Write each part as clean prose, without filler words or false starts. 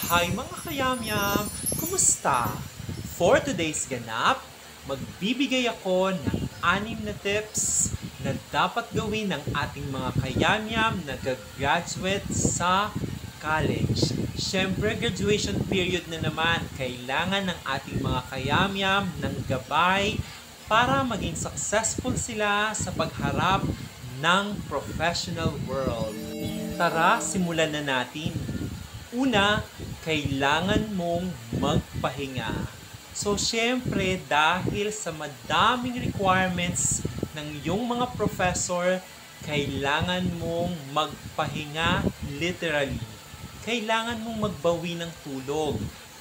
Hi mga kayamyam! Kumusta? For today's ganap, magbibigay ako ng 6 na tips na dapat gawin ng ating mga kayamyam na gagraduate sa college. Siyempre, graduation period na naman. Kailangan ng ating mga kayamyam ng gabay para maging successful sila sa pagharap ng professional world. Tara, simulan na natin. Una, kailangan mong magpahinga. So, syempre, dahil sa madaming requirements ng iyong mga professor, kailangan mong magpahinga literally. Kailangan mong magbawi ng tulog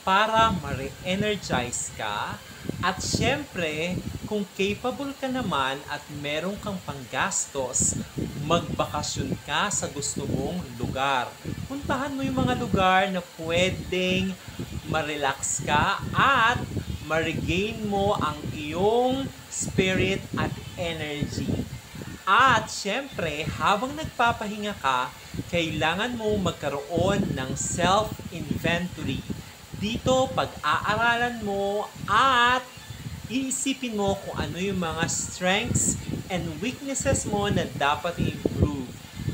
para ma-re-energize ka. At syempre, kung capable ka naman at meron kang panggastos, magbakasyon ka sa gusto mong lugar. Puntahan mo yung mga lugar na pwedeng ma-relax ka at ma-regain mo ang iyong spirit at energy. At syempre, habang nagpapahinga ka, kailangan mo magkaroon ng self-inventory. Dito, pag-aaralan mo at iisipin mo kung ano yung mga strengths and weaknesses mo na dapat i-improve.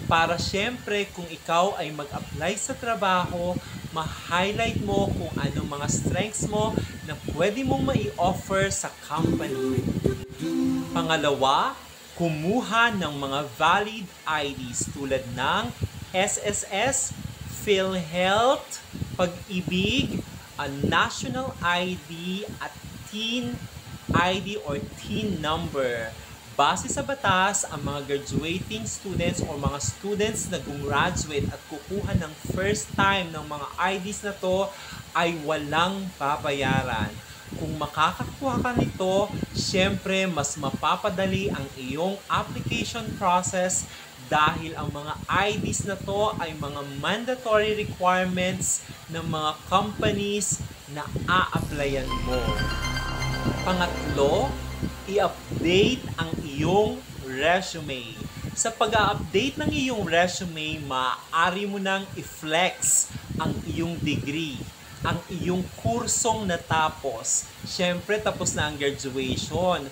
Para syempre, kung ikaw ay mag-apply sa trabaho, ma-highlight mo kung ano mga strengths mo na pwede mong mai-offer sa company. Pangalawa, kumuha ng mga valid IDs tulad ng SSS, PhilHealth, Pag-ibig, a national ID at teen ID or teen number. Base sa batas, ang mga graduating students o mga students na gumraduate at kukuha ng first time ng mga IDs na to ay walang babayaran. Kung makakakuha ka nito, syempre mas mapapadali ang iyong application process dahil ang mga IDs na to ay mga mandatory requirements ng mga companies na a-applyan mo. Pangatlo, i-update ang iyong resume. Sa pag-update ng iyong resume, maaari mo nang i-flex ang iyong degree, ang iyong kursong natapos. Siyempre, tapos na ang graduation.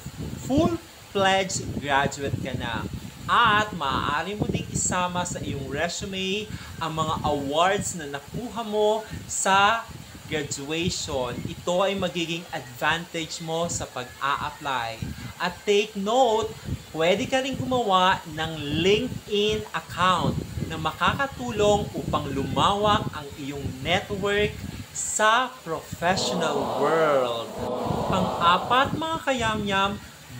Full-fledged graduate ka na. At maaari mo ding isama sa iyong resume ang mga awards na nakuha mo sa graduation. Ito ay magiging advantage mo sa pag-a-apply. At take note, pwede ka rin gumawa ng LinkedIn account na makakatulong upang lumawak ang iyong network sa professional world. Pang-apat mga kayamyam,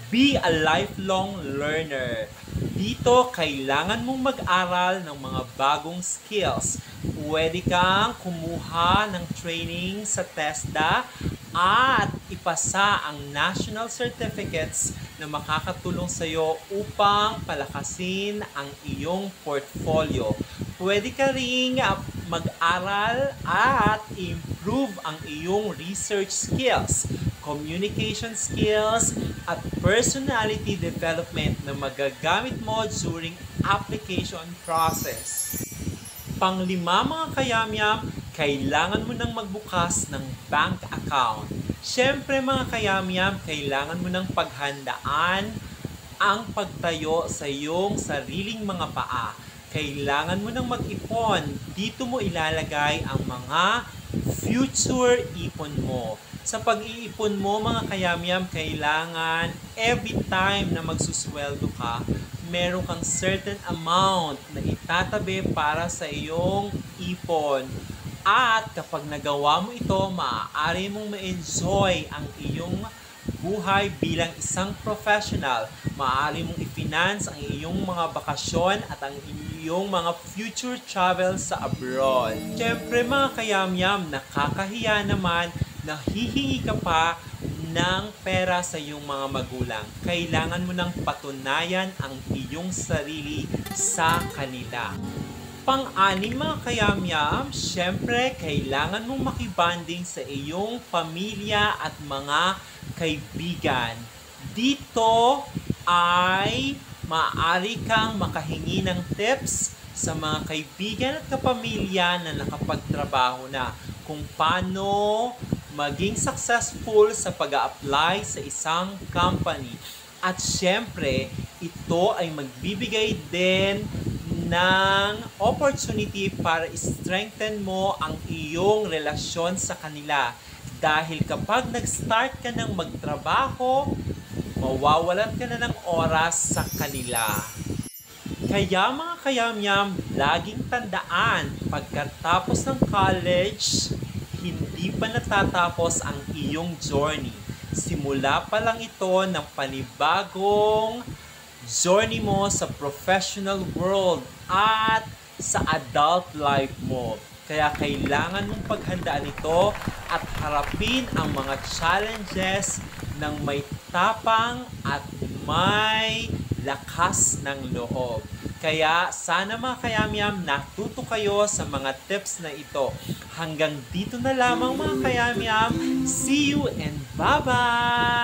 be a lifelong learner. Dito, kailangan mong mag-aral ng mga bagong skills. Pwede kang kumuha ng training sa TESDA at ipasa ang national certificates na makakatulong sa iyo upang palakasin ang iyong portfolio. Pwede ka ring mag-aral at improve ang iyong research skills, communication skills, at personality development na magagamit mo during application process. Panglima mga kayamyam, kailangan mo nang magbukas ng bank account. Siyempre mga kayamyam, kailangan mo nang paghandaan ang pagtayo sa iyong sariling mga paa. Kailangan mo nang mag-ipon. Dito mo ilalagay ang mga future ipon mo. Sa pag-iipon mo mga kayamyam, kailangan every time na magsusweldo ka, meron kang certain amount na itatabi para sa iyong ipon. At kapag nagawa mo ito, maaari mong ma-enjoy ang iyong buhay bilang isang professional. Maaari mong i-finance ang iyong mga bakasyon at ang iyong mga future travel sa abroad. Siyempre mga kayamyam, nakakahiya naman na hihingi ka pa ng pera sa iyong mga magulang. Kailangan mo nang patunayan ang iyong sarili sa kanila. Pang-anim mga kayamyam, syempre kailangan mong makibanding sa iyong pamilya at mga kaibigan. Dito ay maaari kang makahingi ng tips sa mga kaibigan at kapamilya na nakapagtrabaho na. kung paano maging successful sa pag-a-apply sa isang company. At syempre, ito ay magbibigay din ng opportunity para strengthen mo ang iyong relasyon sa kanila. Dahil kapag nag-start ka ng magtrabaho, mawawalan ka na ng oras sa kanila. Kaya mga kayamyam, laging tandaan, pagkatapos ng college, hindi pa natatapos ang iyong journey. Simula pa lang ito ng panibagong journey mo sa professional world at sa adult life mo. Kaya kailangan mong paghandaan ito at harapin ang mga challenges ng may tapang at may lakas ng loob. Kaya sana mga kayamyam, natuto kayo sa mga tips na ito. Hanggang dito na lamang mga kayamyam. See you and bye-bye!